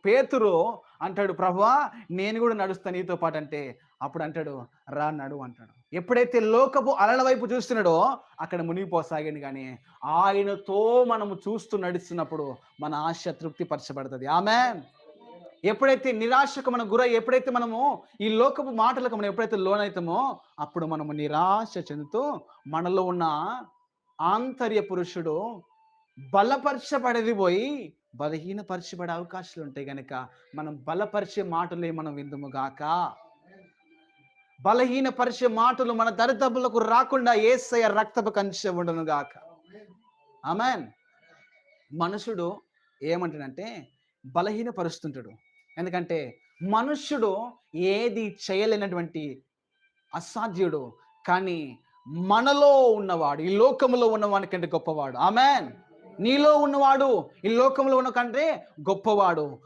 పేతురు అంటాడు, ప్రభువా నేను కూడా నడుస్తాను నీతో పాటు అంటే, అప్పుడు అంటాడు, రా నడువు అంటాడు. ఎప్పుడైతే లోకపు అలల వైపు చూస్తున్నాడో అక్కడ మునిగిపోసాగాడు. కానీ ఆయనతో మనము చూస్తూ నడుస్తున్నప్పుడు మన ఆశ తృప్తి పరచబడుతుంది. ఆమేన్. ఎప్పుడైతే నిరాశకు మనం ఎప్పుడైతే మనము ఈ లోకపు మాటలకు మనం ఎప్పుడైతే లోనైతామో అప్పుడు మనము నిరాశ చెందుతూ మనలో ఉన్న ఆంతర్య పురుషుడు బలపరచబడేది పోయి బలహీనపరచబడే అవకాశాలు ఉంటాయి. గనుక మనం బలపరిచే మాటలే మనం విందుము గాక. బలహీనపరిచే మాటలు మన దరిదాపులకు రాకుండా యేసయ్య రక్తపు కంచె ఉండును గాక. ఆమేన్. మనుషుడు ఏమంటాడంటే బలహీనపరుస్తుంటాడు. ఎందుకంటే మనుష్యుడు ఏది చేయలేనటువంటి అసాధ్యుడు. కానీ మనలో ఉన్నవాడు ఈ లోకములో ఉన్నవాని కంటే గొప్పవాడు. ఆమేన్. నీలో ఉన్నవాడు ఈ లోకంలో ఉన్న కంటే గొప్పవాడు.